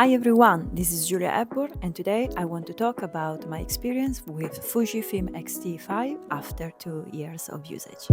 Hi everyone, this is Julia Ebbor and today I want to talk about my experience with Fujifilm X-T5 after 2 years of usage.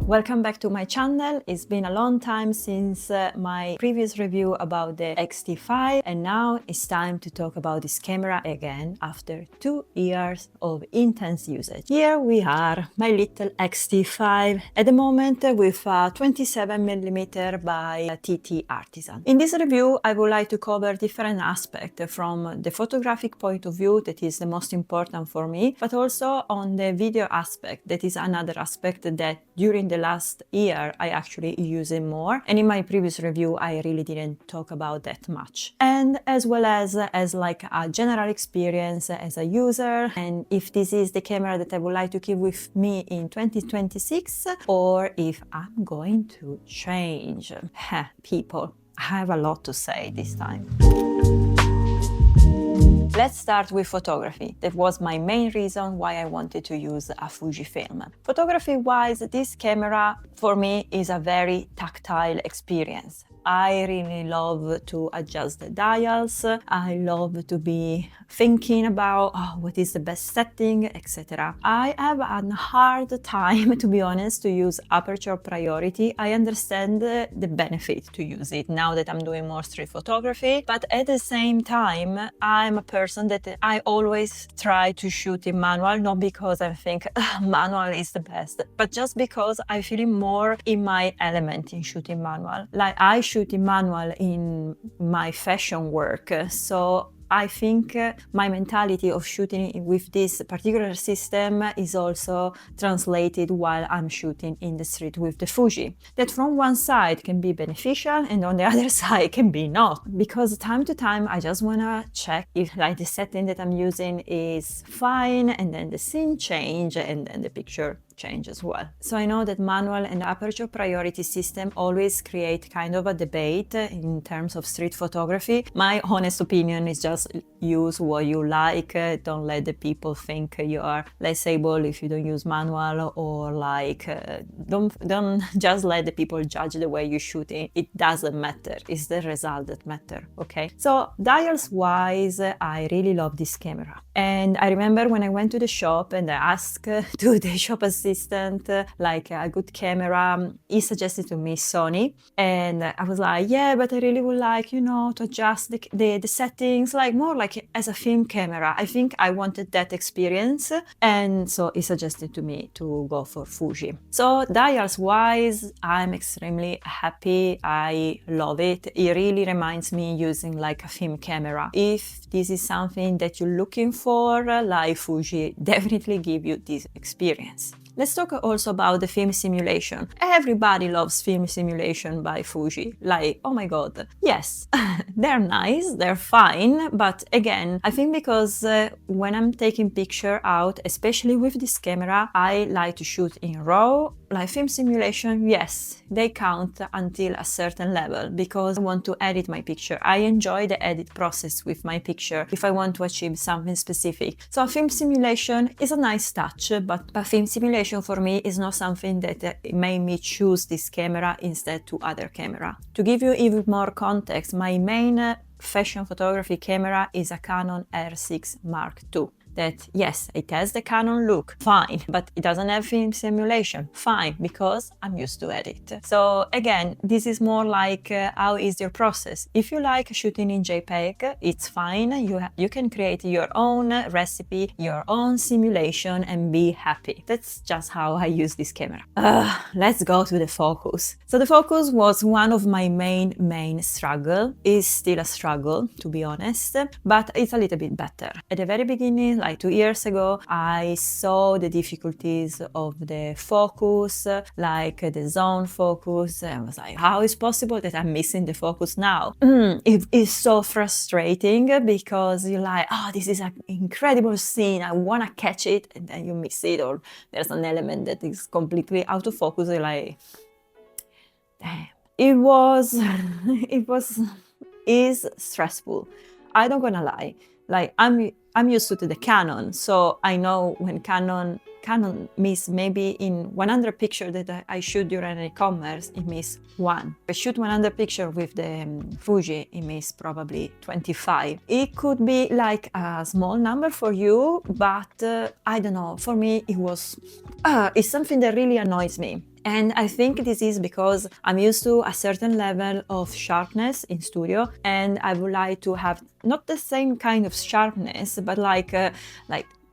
Welcome back to my channel. It's been a long time since my previous review about the X-T5 and now it's time to talk about this camera again after 2 years of intense usage. Here we are, my little X-T5 at the moment with a 27mm by TT Artisan. In this review I would like to cover different aspects from the photographic point of view, that is the most important for me, but also on the video aspect, that is another aspect that during the last year I actually use it more, and in my previous review I really didn't talk about that much, and as well as like a general experience as a user, and if this is the camera that I would like to keep with me in 2026 or if I'm going to change. People, I have a lot to say this time. Let's start with photography. That was my main reason why I wanted to use a Fujifilm. Photography-wise, this camera for me is a very tactile experience. I really love to adjust the dials. I love to be thinking about what is the best setting, etc. I have a hard time, to be honest, to use aperture priority. I understand the benefit to use it now that I'm doing more street photography, but at the same time, I'm a person that I always try to shoot in manual, not because I think manual is the best, but just because I feel more in my element in shooting manual. Like I shoot in manual in my fashion work, so I think my mentality of shooting with this particular system is also translated while I'm shooting in the street with the Fuji. That from one side can be beneficial and on the other side can be not, because time to time I just want to check if like the setting that I'm using is fine, and then the scene change and then the picture change as well. So I know that manual and aperture priority system always create kind of a debate in terms of street photography. My honest opinion is just use what you like. Don't let the people think you are less able if you don't use manual, or like don't just let the people judge the way you shoot it. It doesn't matter. It's the result that matter. Okay. So dials wise, I really love this camera. And I remember when I went to the shop and I asked to the shop assistant like a good camera, he suggested to me Sony, and I was like, yeah, but I really would like, you know, to adjust the settings like more like as a film camera. I think I wanted that experience, and so he suggested to me to go for Fuji. So dials wise, I'm extremely happy. I love it. It really reminds me using like a film camera. If this is something that you're looking for, like Fuji definitely give you this experience. Let's talk also about the film simulation. Everybody loves film simulation by Fuji. Like, oh my god. Yes, they're nice, they're fine, but again, I think because when I'm taking picture out, especially with this camera, I like to shoot in RAW. Like film simulation, yes, they count until a certain level because I want to edit my picture. I enjoy the edit process with my picture if I want to achieve something specific. So film simulation is a nice touch, but film simulation for me is not something that made me choose this camera instead to other camera. To give you even more context, my main fashion photography camera is a Canon R6 Mark II. That yes, it has the Canon look, fine, but it doesn't have film simulation, fine, because I'm used to edit. So again, this is more like how is your process. If you like shooting in JPEG, it's fine. You can create your own recipe, your own simulation, and be happy. That's just how I use this camera. Let's go to the focus. So the focus was one of my main struggle. Is still a struggle, to be honest, but it's a little bit better. At the very beginning, like 2 years ago, I saw the difficulties of the focus, like the zone focus. I was like, how is possible that I'm missing the focus now? It is so frustrating because you're like, oh, this is an incredible scene. I want to catch it, and then you miss it, or there's an element that is completely out of focus. You're like, damn. Is stressful. I don't gonna lie. Like I'm used to the Canon, so I know when Canon miss maybe in 100 pictures that I shoot during e-commerce, it miss 1. If I shoot 100 pictures with the Fuji, it miss probably 25. It could be like a small number for you, but I don't know. For me, it's something that really annoys me. And I think this is because I'm used to a certain level of sharpness in studio, and I would like to have not the same kind of sharpness, but like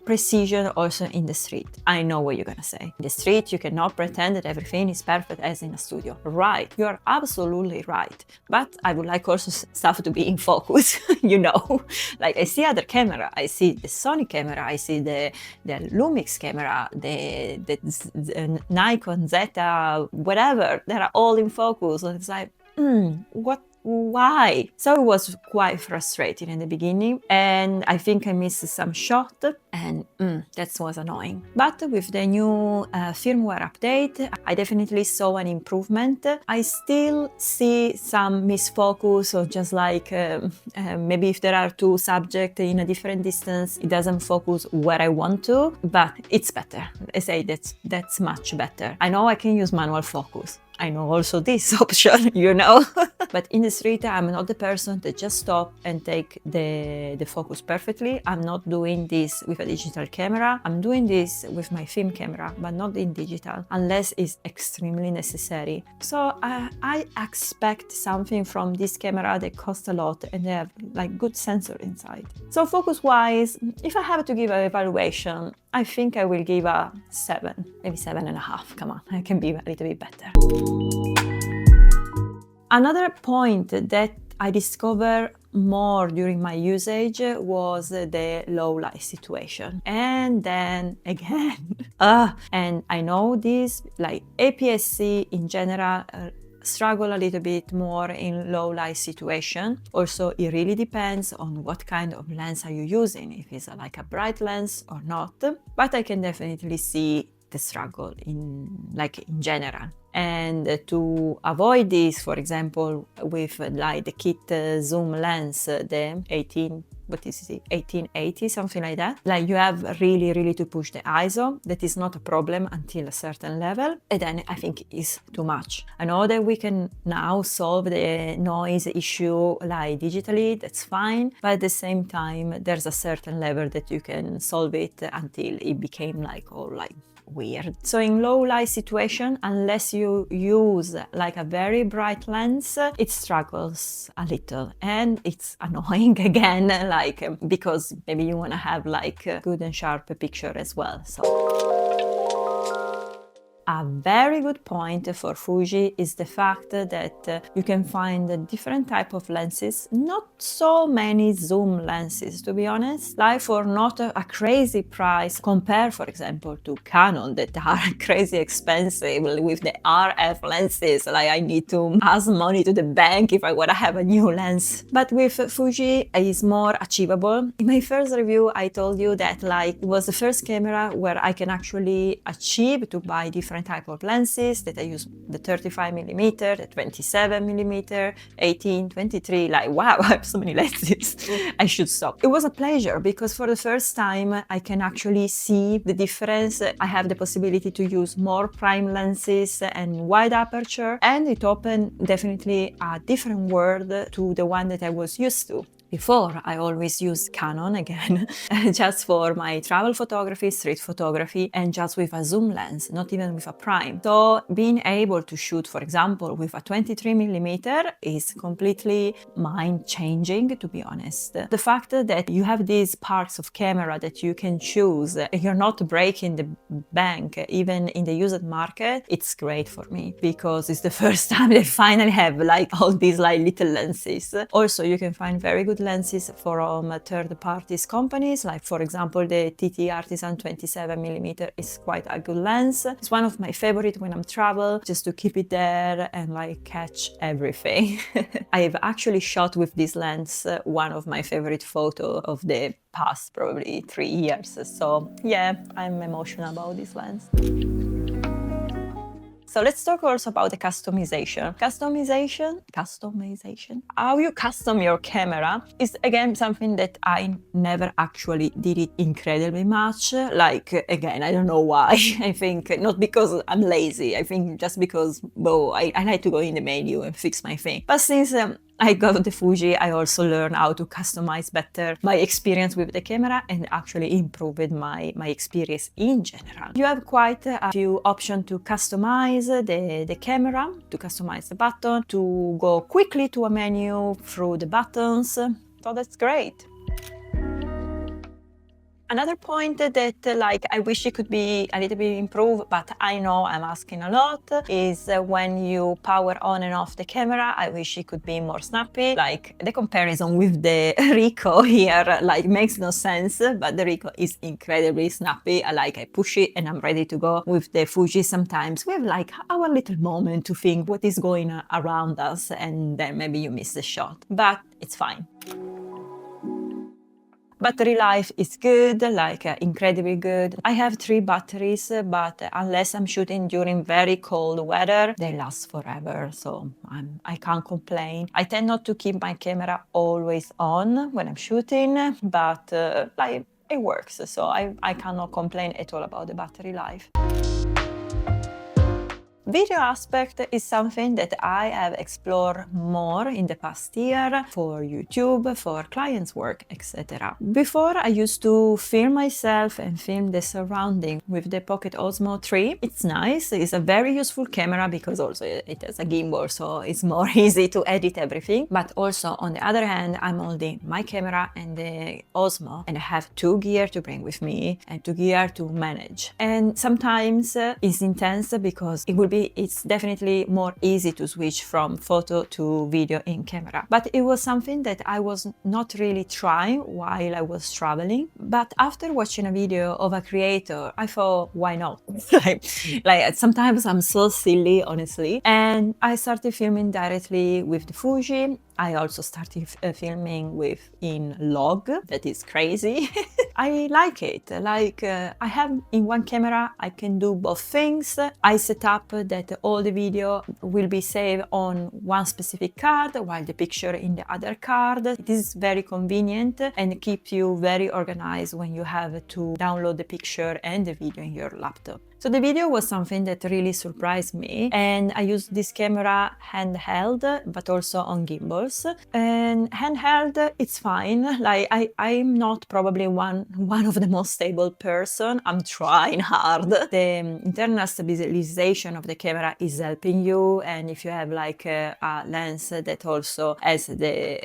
precision also in the street. I know what you're gonna say. In the street, you cannot pretend that everything is perfect as in a studio. Right, you are absolutely right. But I would like also stuff to be in focus, you know? Like I see other camera, I see the Sony camera, I see the Lumix camera, the Nikon Zeta, whatever, they are all in focus. And it's like, why? So it was quite frustrating in the beginning, and I think I missed some shot, and that was annoying. But with the new firmware update, I definitely saw an improvement. I still see some misfocus, or just like maybe if there are two subjects in a different distance, it doesn't focus where I want to, but it's better. I say that's much better. I know I can use manual focus. I know also this option, you know. But in the street, I'm not the person that just stop and take the focus perfectly. I'm not doing this with a digital camera. I'm doing this with my film camera, but not in digital, unless it's extremely necessary. So I expect something from this camera that costs a lot and they have like good sensor inside. So focus-wise, if I have to give an evaluation, I think I will give a 7, maybe 7.5. Come on, I can be a little bit better. Another point that I discovered more during my usage was the low light situation. And then again, and I know this, like APS-C in general, struggle a little bit more in low light situation. Also, it really depends on what kind of lens are you using, if it's like a bright lens or not. But I can definitely see the struggle in general. And to avoid this, for example, with like the kit zoom lens, the 1880, something like that. Like you have really to push the ISO. That is not a problem until a certain level, and then I think it's too much. I know that we can now solve the noise issue like digitally, that's fine, but at the same time there's a certain level that you can solve it until it became like all like weird. So in low light situation, unless you use like a very bright lens, it struggles a little, and it's annoying again, like because maybe you want to have like a good and sharp picture as well. So a very good point for Fuji is the fact that you can find different type of lenses, not so many zoom lenses to be honest, like for not a crazy price compared for example to Canon that are crazy expensive with the RF lenses, like I need to pass money to the bank if I want to have a new lens. But with Fuji it's more achievable. In my first review I told you that like it was the first camera where I can actually achieve to buy different type of lenses, that I use the 35mm, the 27mm, 18, 23, like wow, I have so many lenses. I should stop. It was a pleasure because for the first time I can actually see the difference. I have the possibility to use more prime lenses and wide aperture, and it opened definitely a different world to the one that I was used to. Before, I always used Canon again, just for my travel photography, street photography, and just with a zoom lens, not even with a prime. So being able to shoot, for example, with a 23mm is completely mind-changing, to be honest. The fact that you have these parts of camera that you can choose, you're not breaking the bank, even in the used market, it's great for me, because it's the first time they finally have like all these like little lenses. Also, you can find very good good lenses from third parties companies, like for example the TT Artisan 27mm is quite a good lens. It's one of my favorite when I'm travel, just to keep it there and like catch everything. I've actually shot with this lens one of my favorite photo of the past probably 3 years. So yeah, I'm emotional about this lens. So let's talk also about the customization. Customization? How you custom your camera is again something that I never actually did it incredibly much. Like, again, I don't know why. I think not because I'm lazy. I think just because, well, I like to go in the menu and fix my thing. But since I got the Fuji, I also learned how to customize better my experience with the camera and actually improved my experience in general. You have quite a few options to customize the camera, to customize the button, to go quickly to a menu through the buttons. So that's great. Another point that like I wish it could be a little bit improved, but I know I'm asking a lot, is when you power on and off the camera. I wish it could be more snappy. Like the comparison with the Ricoh here like makes no sense, but the Ricoh is incredibly snappy. I push it and I'm ready to go. With the Fuji sometimes we have like our little moment to think what is going around us and then maybe you miss the shot, but it's fine. Battery life is good, like incredibly good. I have 3 batteries, but unless I'm shooting during very cold weather, they last forever, so I can't complain. I tend not to keep my camera always on when I'm shooting, but like it works, so I cannot complain at all about the battery life. Video aspect is something that I have explored more in the past year for YouTube, for clients' work, etc. Before, I used to film myself and film the surrounding with the Pocket Osmo 3. It's nice, it's a very useful camera because also it has a gimbal, so it's more easy to edit everything. But also, on the other hand, I'm holding my camera and the Osmo, and I have 2 gear to bring with me and 2 gear to manage. And sometimes it's intense because it's definitely more easy to switch from photo to video in camera. But it was something that I was not really trying while I was traveling. But after watching a video of a creator, I thought, why not? like sometimes I'm so silly, honestly. And I started filming directly with the Fuji. I also started filming in log. That is crazy. I like it. I have in one camera, I can do both things. I set up that all the video will be saved on one specific card while the picture in the other card. It is very convenient and keeps you very organized when you have to download the picture and the video in your laptop. So the video was something that really surprised me, and I used this camera handheld but also on gimbals. And handheld, it's fine. Like I'm not probably one of the most stable person. I'm trying hard. The internal stabilization of the camera is helping you, and if you have like a lens that also has the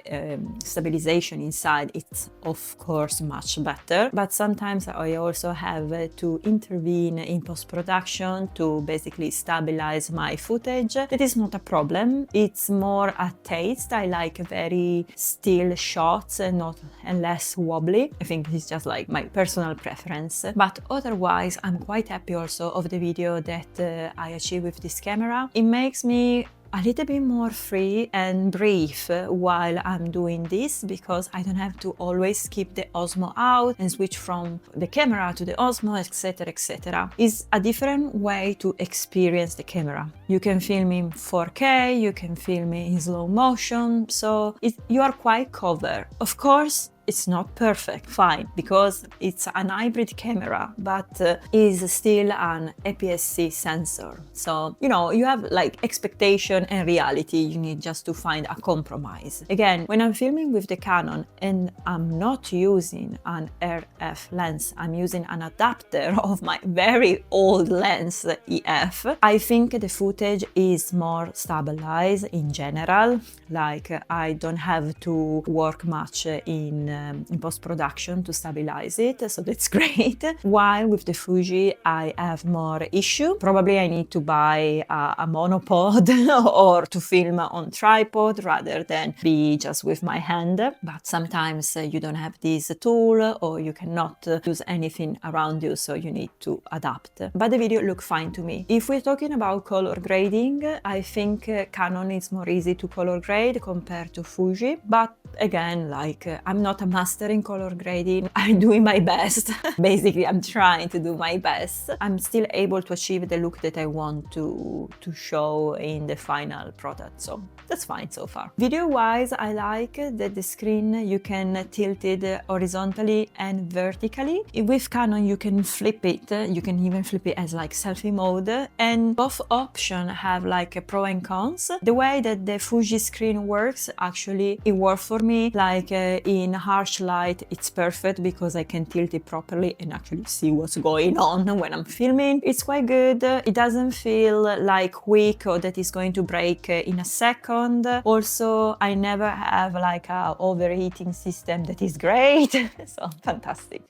stabilization inside, it's of course much better. But sometimes I also have to intervene in post-production to basically stabilize my footage. That is not a problem. It's more a taste. I like very still shots and less wobbly. I think it's just like my personal preference. But otherwise, I'm quite happy also of the video that I achieved with this camera. It makes me a little bit more free and brief while I'm doing this, because I don't have to always keep the Osmo out and switch from the camera to the Osmo, etc, etc. It's a different way to experience the camera. You can film in 4K, you can film in slow motion, so you are quite covered. Of course, it's not perfect, fine, because it's an hybrid camera, but is still an APS-C sensor. So, you know, you have like expectation and reality. You need just to find a compromise. Again, when I'm filming with the Canon and I'm not using an RF lens, I'm using an adapter of my very old lens, EF, I think the footage is more stabilized in general. Like I don't have to work much in in post-production to stabilize it, so that's great. While with the Fuji, I have more issue. Probably I need to buy a monopod or to film on tripod rather than be just with my hand. But sometimes you don't have this tool or you cannot use anything around you, so you need to adapt. But the video looked fine to me. If we're talking about color grading, I think Canon is more easy to color grade compared to Fuji. But again, like I'm not a master in color grading. I'm doing my best. Basically, I'm trying to do my best. I'm still able to achieve the look that I want to show in the final product. So that's fine so far. Video-wise, I like that the screen you can tilt it horizontally and vertically. With Canon, you can flip it. You can even flip it as like selfie mode. And both options have like a pro and cons. The way that the Fuji screen works, actually, it works for me. Like in harsh light, it's perfect because I can tilt it properly and actually see what's going on when I'm filming. It's quite good. It doesn't feel like weak or that it's going to break in a second. Also, I never have like a overheating system that is great. So fantastic.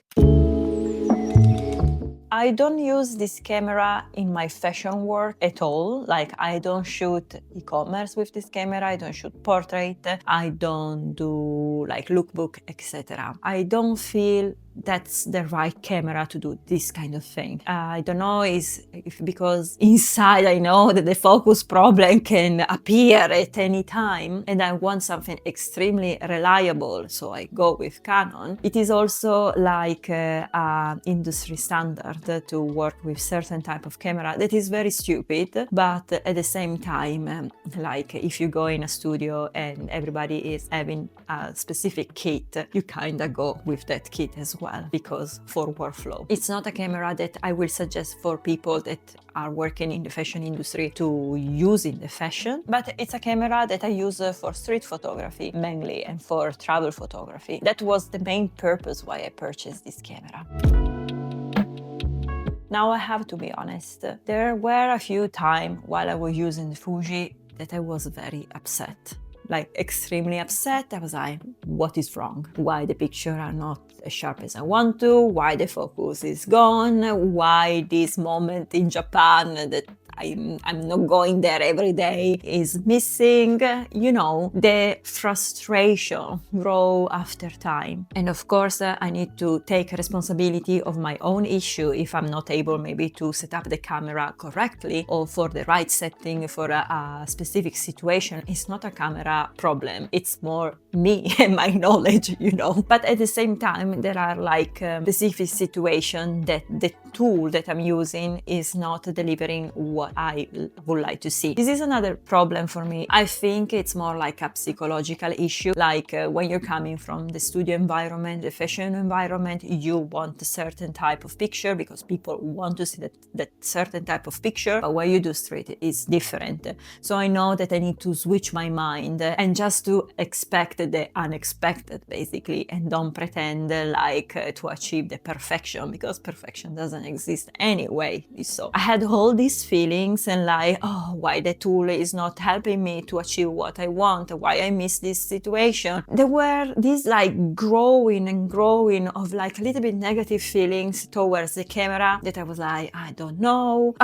I don't use this camera in my fashion work at all. Like I don't shoot e-commerce with this camera, I don't shoot portrait, I don't do like lookbook, etc. I don't feel that's the right camera to do this kind of thing. I don't know if because inside I know that the focus problem can appear at any time and I want something extremely reliable, so I go with Canon. It is also like an industry standard to work with certain type of camera that is very stupid, but at the same time, like if you go in a studio and everybody is having a specific kit, you kinda go with that kit as well, because for workflow. It's not a camera that I will suggest for people that are working in the fashion industry to use in the fashion, but it's a camera that I use for street photography mainly and for travel photography. That was the main purpose why I purchased this camera. Now I have to be honest, there were a few times while I was using the Fuji that I was very upset. Like extremely upset. I was like, what is wrong? Why the pictures are not as sharp as I want to? Why the focus is gone? Why this moment in Japan that I'm not going there every day is missing? You know, the frustration grow after time. And of course, I need to take responsibility of my own issue if I'm not able maybe to set up the camera correctly or for the right setting for a specific situation. It's not a camera problem. It's more me and my knowledge, you know. But at the same time, there are like specific situations that the tool that I'm using is not delivering what I would like to see. This is another problem for me. I think it's more like a psychological issue. Like when you're coming from the studio environment, the fashion environment, you want a certain type of picture because people want to see that certain type of picture. But when you do street, it's different. So I know that I need to switch my mind and just to expect the unexpected, basically, and don't pretend like to achieve the perfection, because perfection doesn't exist anyway. So I had all these feelings and like, oh, why the tool is not helping me to achieve what I want, why I miss this situation. There were these like growing and growing of like a little bit negative feelings towards the camera that I was like, I don't know,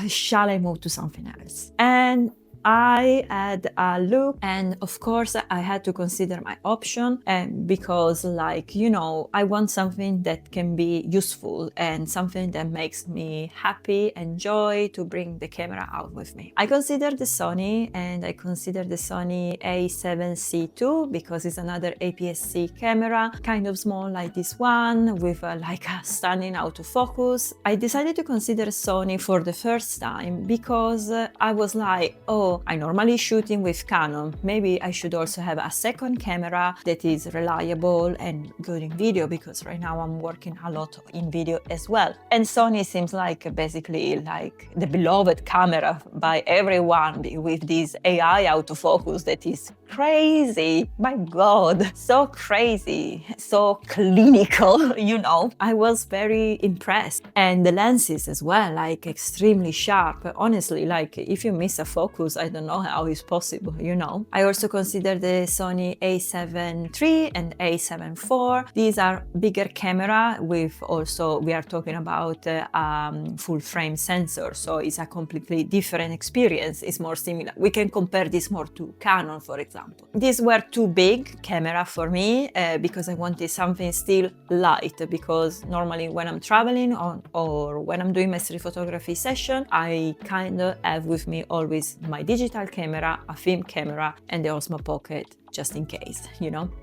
shall I move to something else? And I had a look, and of course I had to consider my option, and because like, you know, I want something that can be useful and something that makes me happy and joy to bring the camera out with me. I considered the Sony, and I considered the Sony A7C II because it's another APS-C camera, kind of small like this one with like a stunning autofocus. I decided to consider Sony for the first time because I was like, oh, I normally shooting with Canon. Maybe I should also have a second camera that is reliable and good in video, because right now I'm working a lot in video as well. And Sony seems like basically like the beloved camera by everyone with this AI autofocus that is crazy. My God, so crazy, so clinical, I was very impressed. And the lenses as well, like extremely sharp. Honestly, like if you miss a focus, I don't know how it's possible, I also consider the Sony a7 III and a7 IV. These are bigger camera with also, we are talking about full frame sensor. So it's a completely different experience. It's more similar. We can compare this more to Canon, for example. These were too big camera for me because I wanted something still light, because normally when I'm traveling or when I'm doing my street photography session, I kind of have with me always my digital camera, a film camera, and the Osmo Pocket, just in case,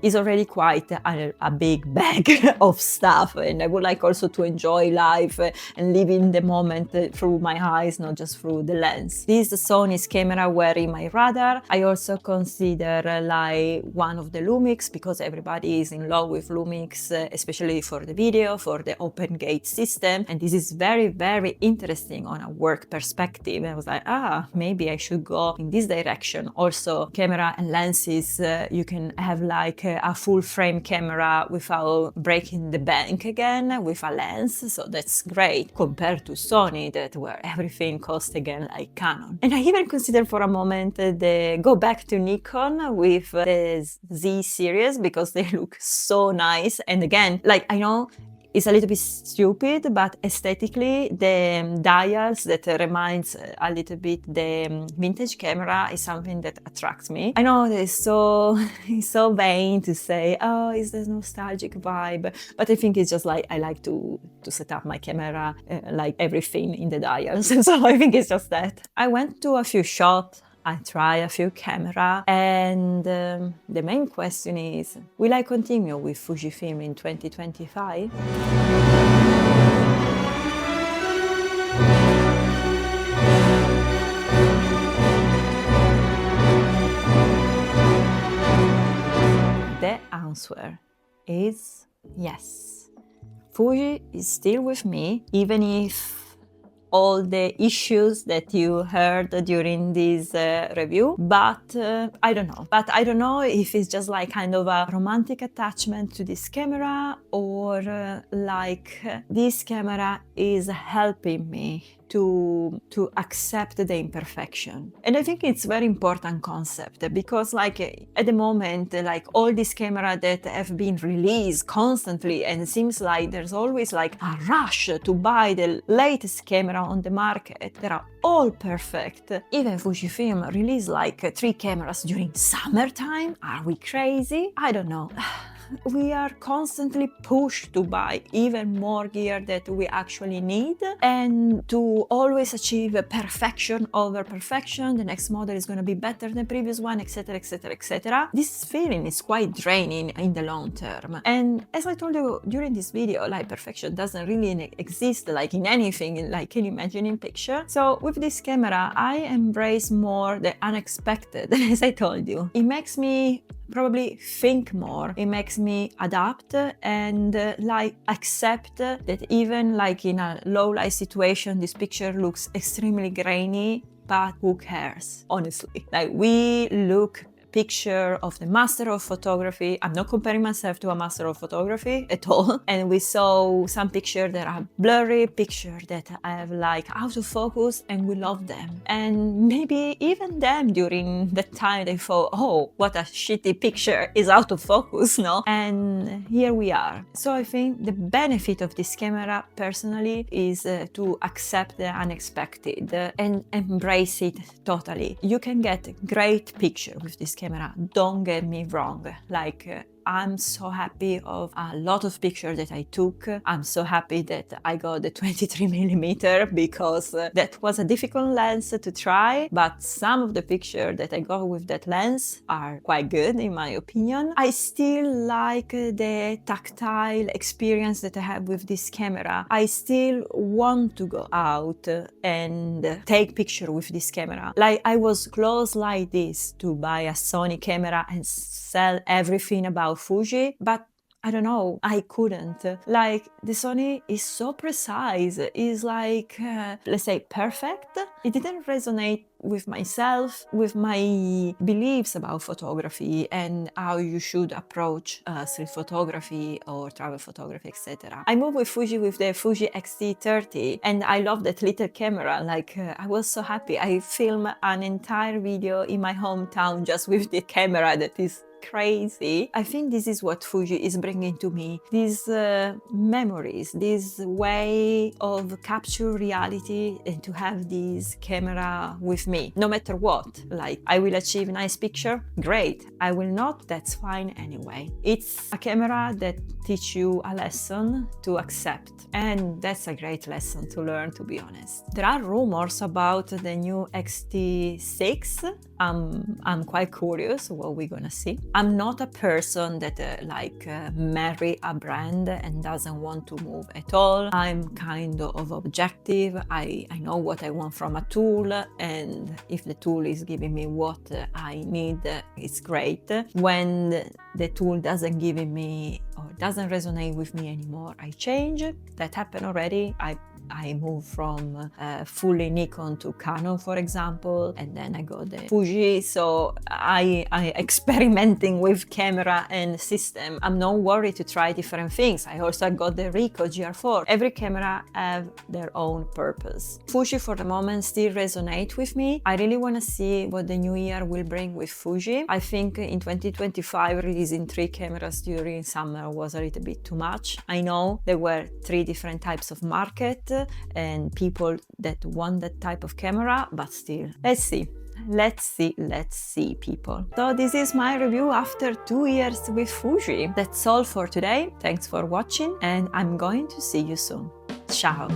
It's already quite a big bag of stuff, and I would like also to enjoy life and live in the moment through my eyes, not just through the lens. These Sony's camera were in my radar. I also consider like one of the Lumix, because everybody is in love with Lumix, especially for the video, for the open gate system, and this is very, very interesting on a work perspective. I was like, maybe I should go in this direction. Also, camera and lenses, you can have like a full frame camera without breaking the bank again with a lens, so that's great compared to Sony, that where everything costs again like Canon. And I even consider for a moment the go back to Nikon with the Z series, because they look so nice. And again, like, I know it's a little bit stupid, but aesthetically, the dials that reminds a little bit the vintage camera is something that attracts me. I know that it's so vain to say, oh, it's this nostalgic vibe, but I think it's just like I like to set up my camera like everything in the dials. So I think it's just that. I went to a few shops, I try a few camera, and the main question is, will I continue with Fujifilm in 2025? The answer is yes. Fuji is still with me, even if all the issues that you heard during this review, but I don't know. But I don't know if it's just like kind of a romantic attachment to this camera, or like this camera is helping me to accept the imperfection. And I think it's very important concept, because like at the moment, like all these cameras that have been released constantly, and it seems like there's always like a rush to buy the latest camera on the market. They are all perfect. Even Fujifilm released like 3 cameras during summertime. Are we crazy? I don't know. We are constantly pushed to buy even more gear that we actually need, and to always achieve perfection over perfection. The next model is going to be better than the previous one, etc, etc, etc. This feeling is quite draining in the long term. And as I told you during this video, like perfection doesn't really exist like in anything, like can you imagine in picture. So with this camera, I embrace more the unexpected. As I told you, it makes me probably think more. It makes me adapt and like accept that even like in a low light situation, this picture looks extremely grainy, but who cares? Honestly, like we look picture of the master of photography. I'm not comparing myself to a master of photography at all. And we saw some pictures that are blurry, pictures that have like out of focus, and we love them. And maybe even them during that time they thought, oh, what a shitty picture is out of focus, no? And here we are. So I think the benefit of this camera personally is to accept the unexpected and embrace it totally. You can get great picture with this camera. Don't get me wrong, like I'm so happy of a lot of pictures that I took. I'm so happy that I got the 23mm because that was a difficult lens to try, but some of the pictures that I got with that lens are quite good in my opinion. I still like the tactile experience that I have with this camera. I still want to go out and take picture with this camera. Like I was close like this to buy a Sony camera and sell everything about Fuji, but I don't know, I couldn't. Like, the Sony is so precise, is like, let's say, perfect. It didn't resonate with myself, with my beliefs about photography and how you should approach street photography or travel photography, etc. I moved with Fuji with the Fuji X-T5, and I love that little camera. Like, I was so happy. I filmed an entire video in my hometown just with the camera that is crazy. I think this is what Fuji is bringing to me. These memories, this way of capture reality and to have this camera with me, no matter what. Like, I will achieve a nice picture, great. I will not, that's fine anyway. It's a camera that teaches you a lesson to accept. And that's a great lesson to learn, to be honest. There are rumors about the new X-T6. I'm quite curious what we're gonna see. I'm not a person that marry a brand and doesn't want to move at all. I'm kind of objective. I know what I want from a tool, and if the tool is giving me what I need, it's great. When the tool doesn't give me or doesn't resonate with me anymore, I change. That happened already. I moved from fully Nikon to Canon, for example, and then I got the Fuji. So I experimenting with camera and system. I'm not worried to try different things. I also got the Ricoh GR4. Every camera have their own purpose. Fuji for the moment still resonate with me. I really want to see what the new year will bring with Fuji. I think in 2025 releasing 3 cameras during summer was a little bit too much. I know there were 3 different types of market and people that want that type of camera, but still, let's see, people. So this is my review after 2 years with Fuji. That's all for today. Thanks for watching, and I'm going to see you soon. Ciao!